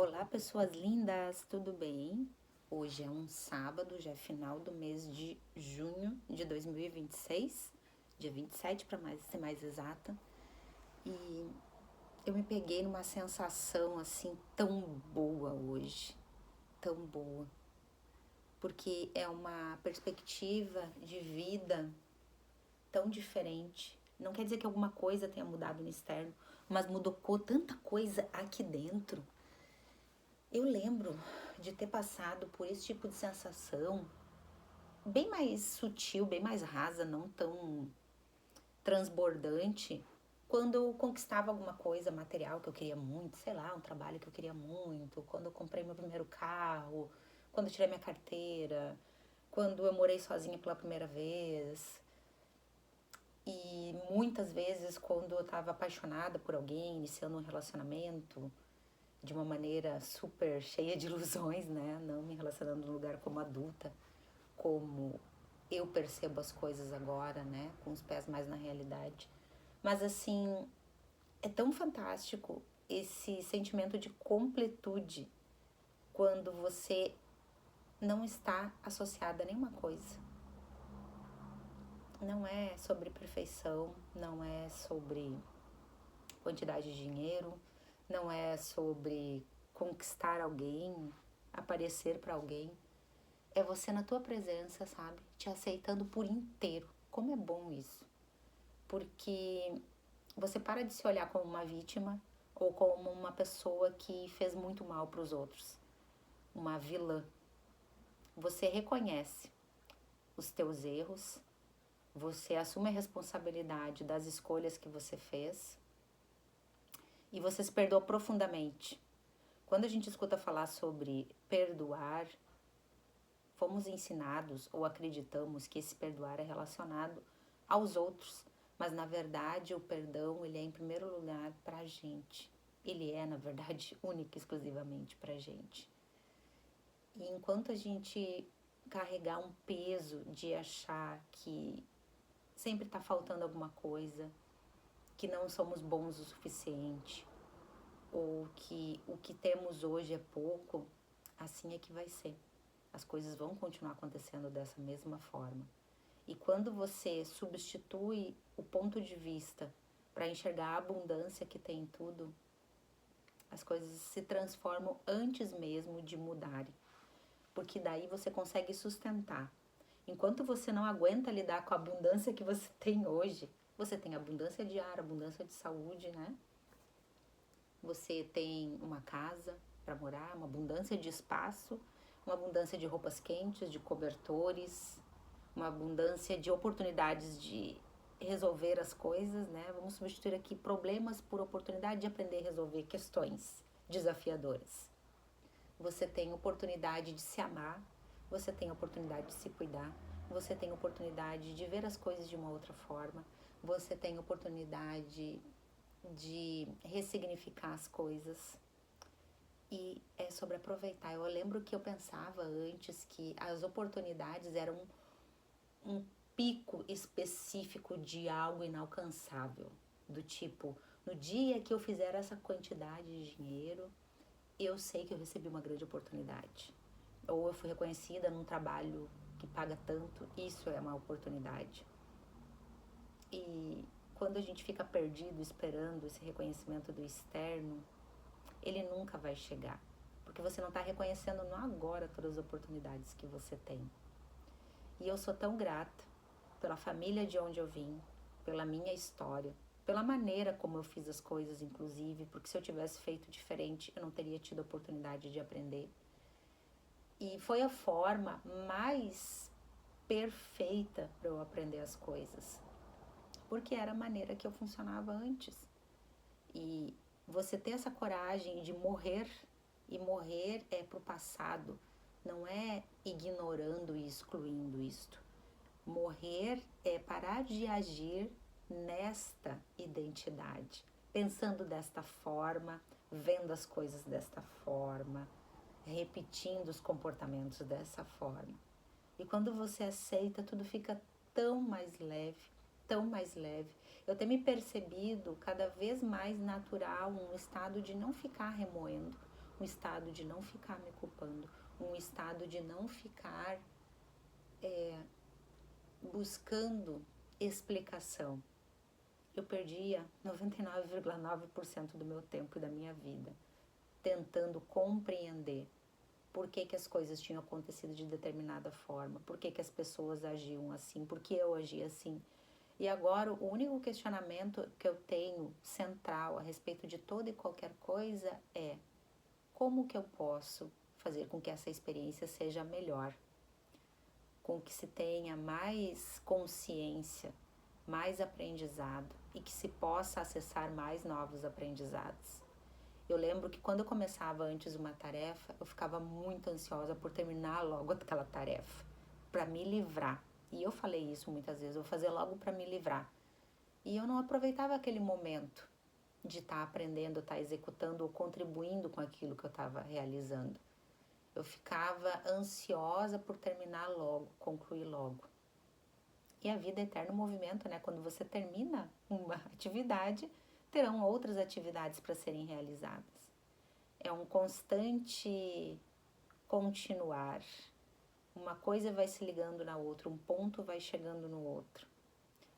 Olá, pessoas lindas, tudo bem? Hoje é um sábado, já é final do mês de junho de 2026, dia 27 para ser mais exata, e eu me peguei numa sensação assim tão boa hoje, tão boa, porque é uma perspectiva de vida tão diferente. Não quer dizer que alguma coisa tenha mudado no externo, mas mudou tanta coisa aqui dentro. Eu lembro de ter passado por esse tipo de sensação bem mais sutil, bem mais rasa, não tão transbordante, quando eu conquistava alguma coisa material que eu queria muito, sei lá, um trabalho que eu queria muito, quando eu comprei meu primeiro carro, quando eu tirei minha carteira, quando eu morei sozinha pela primeira vez. E muitas vezes quando eu estava apaixonada por alguém, iniciando um relacionamento, de uma maneira super cheia de ilusões, né? Não me relacionando no lugar como adulta, como eu percebo as coisas agora, né? Com os pés mais na realidade. Mas assim, é tão fantástico esse sentimento de completude quando você não está associada a nenhuma coisa. Não é sobre perfeição, não é sobre quantidade de dinheiro, não é sobre conquistar alguém, aparecer para alguém. É você na tua presença, sabe? Te aceitando por inteiro. Como é bom isso. Porque você para de se olhar como uma vítima ou como uma pessoa que fez muito mal para os outros. Uma vilã. Você reconhece os teus erros, você assume a responsabilidade das escolhas que você fez e você se perdoa profundamente. Quando a gente escuta falar sobre perdoar, fomos ensinados ou acreditamos que esse perdoar é relacionado aos outros, mas na verdade o perdão ele é em primeiro lugar para a gente. Ele é, na verdade, único e exclusivamente para a gente. E enquanto a gente carregar um peso de achar que sempre está faltando alguma coisa, que não somos bons o suficiente, ou que o que temos hoje é pouco, assim é que vai ser. As coisas vão continuar acontecendo dessa mesma forma. E quando você substitui o ponto de vista para enxergar a abundância que tem em tudo, as coisas se transformam antes mesmo de mudarem. Porque daí você consegue sustentar. Enquanto você não aguenta lidar com a abundância que você tem hoje, você tem abundância de ar, abundância de saúde, né? Você tem uma casa para morar, uma abundância de espaço, uma abundância de roupas quentes, de cobertores, uma abundância de oportunidades de resolver as coisas, né? Vamos substituir aqui problemas por oportunidade de aprender a resolver questões desafiadoras. Você tem oportunidade de se amar, você tem oportunidade de se cuidar, você tem oportunidade de ver as coisas de uma outra forma, você tem oportunidade de ressignificar as coisas. E é sobre aproveitar. Eu lembro que eu pensava antes que as oportunidades eram um pico específico de algo inalcançável. Do tipo, no dia que eu fizer essa quantidade de dinheiro, eu sei que eu recebi uma grande oportunidade. Ou eu fui reconhecida num trabalho que paga tanto, isso é uma oportunidade. E quando a gente fica perdido esperando esse reconhecimento do externo, ele nunca vai chegar. Porque você não está reconhecendo no agora todas as oportunidades que você tem. E eu sou tão grata pela família de onde eu vim, pela minha história, pela maneira como eu fiz as coisas, inclusive, porque se eu tivesse feito diferente, eu não teria tido a oportunidade de aprender. E foi a forma mais perfeita para eu aprender as coisas, porque era a maneira que eu funcionava antes. E você ter essa coragem de morrer, e morrer é pro passado, não é ignorando e excluindo isto. Morrer é parar de agir nesta identidade, pensando desta forma, vendo as coisas desta forma, repetindo os comportamentos dessa forma. E quando você aceita, tudo fica tão mais leve, tão mais leve. Eu tenho me percebido cada vez mais natural, um estado de não ficar remoendo, um estado de não ficar me culpando, um estado de não ficar buscando explicação. Eu perdia 99,9% do meu tempo e da minha vida tentando compreender por que as coisas tinham acontecido de determinada forma, por que as pessoas agiam assim, por que eu agia assim. E agora o único questionamento que eu tenho central a respeito de toda e qualquer coisa é: como que eu posso fazer com que essa experiência seja melhor? Com que se tenha mais consciência, mais aprendizado e que se possa acessar mais novos aprendizados. Eu lembro que quando eu começava antes uma tarefa, eu ficava muito ansiosa por terminar logo aquela tarefa, para me livrar. E eu falei isso muitas vezes, eu vou fazer logo para me livrar. E eu não aproveitava aquele momento de estar aprendendo, estar executando ou contribuindo com aquilo que eu estava realizando. Eu ficava ansiosa por terminar logo, concluir logo. E a vida é eterno movimento, né? Quando você termina uma atividade, terão outras atividades para serem realizadas. É um constante continuar. Uma coisa vai se ligando na outra, um ponto vai chegando no outro.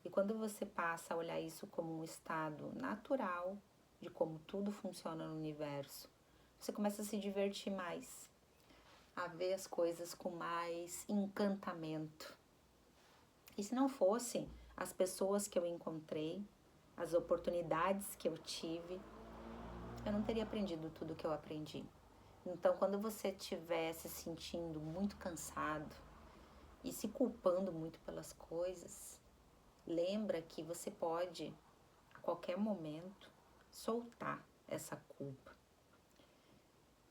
E quando você passa a olhar isso como um estado natural de como tudo funciona no universo, você começa a se divertir mais, a ver as coisas com mais encantamento. E se não fossem as pessoas que eu encontrei, as oportunidades que eu tive, eu não teria aprendido tudo que eu aprendi. Então, quando você estiver se sentindo muito cansado e se culpando muito pelas coisas, lembra que você pode, a qualquer momento, soltar essa culpa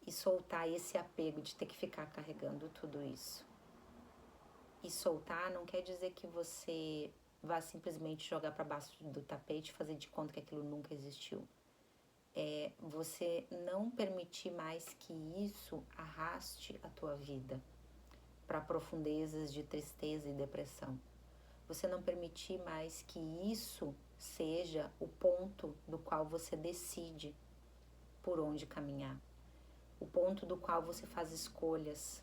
e soltar esse apego de ter que ficar carregando tudo isso. E soltar não quer dizer que você vá simplesmente jogar para baixo do tapete e fazer de conta que aquilo nunca existiu. É você não permitir mais que isso arraste a tua vida para profundezas de tristeza e depressão. Você não permitir mais que isso seja o ponto do qual você decide por onde caminhar, o ponto do qual você faz escolhas.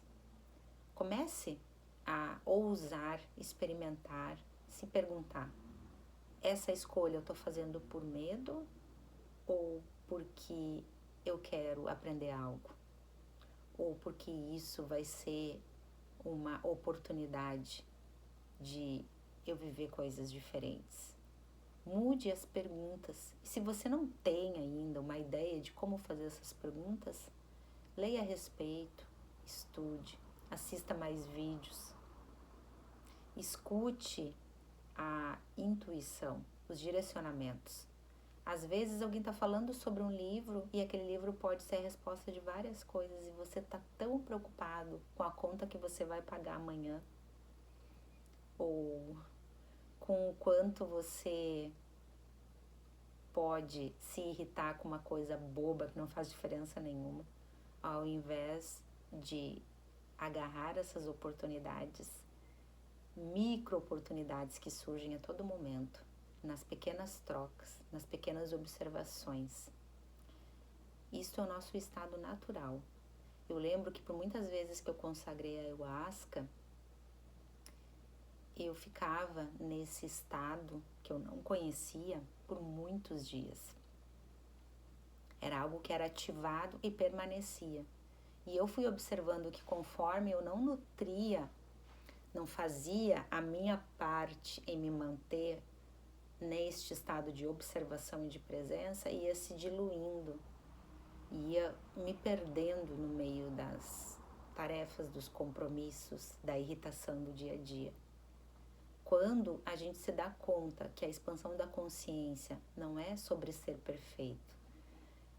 Comece a ousar, experimentar, se perguntar: essa escolha eu estou fazendo por medo ou porque eu quero aprender algo? Ou porque isso vai ser uma oportunidade de eu viver coisas diferentes? Mude as perguntas. E se você não tem ainda uma ideia de como fazer essas perguntas, leia a respeito, estude, assista mais vídeos, escute a intuição, os direcionamentos. Às vezes alguém está falando sobre um livro e aquele livro pode ser a resposta de várias coisas e você está tão preocupado com a conta que você vai pagar amanhã ou com o quanto você pode se irritar com uma coisa boba que não faz diferença nenhuma, ao invés de agarrar essas oportunidades, micro oportunidades que surgem a todo momento, nas pequenas trocas, nas pequenas observações. Isso é o nosso estado natural. Eu lembro que por muitas vezes que eu consagrei a ayahuasca, eu ficava nesse estado que eu não conhecia por muitos dias. Era algo que era ativado e permanecia. E eu fui observando que conforme eu não nutria, não fazia a minha parte em me manter neste estado de observação e de presença, ia se diluindo, ia me perdendo no meio das tarefas, dos compromissos, da irritação do dia a dia. Quando a gente se dá conta que a expansão da consciência não é sobre ser perfeito,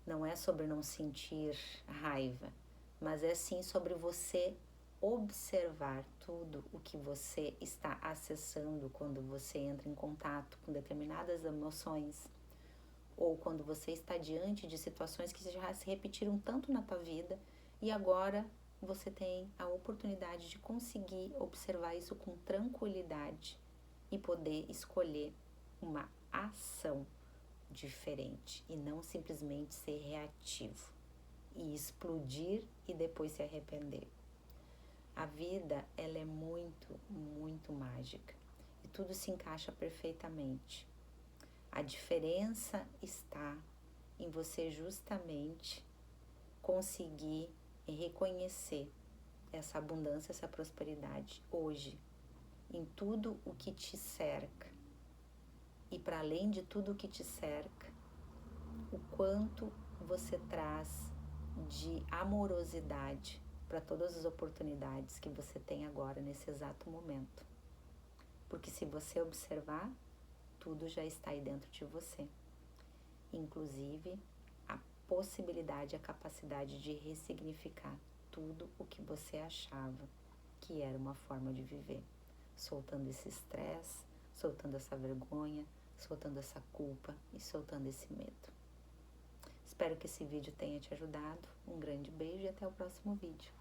não é sobre não sentir raiva, mas é sim sobre você observar tudo o que você está acessando quando você entra em contato com determinadas emoções ou quando você está diante de situações que já se repetiram tanto na tua vida e agora você tem a oportunidade de conseguir observar isso com tranquilidade e poder escolher uma ação diferente e não simplesmente ser reativo. e explodir e depois se arrepender. A vida, ela é muito, muito mágica e tudo se encaixa perfeitamente. A diferença está em você justamente conseguir reconhecer essa abundância, essa prosperidade hoje, em tudo o que te cerca. E para além de tudo o que te cerca, o quanto você traz de amorosidade para todas as oportunidades que você tem agora, nesse exato momento. Porque se você observar, tudo já está aí dentro de você. Inclusive, a possibilidade, a capacidade de ressignificar tudo o que você achava que era uma forma de viver. Soltando esse estresse, soltando essa vergonha, soltando essa culpa e soltando esse medo. Espero que esse vídeo tenha te ajudado. Um grande beijo e até o próximo vídeo.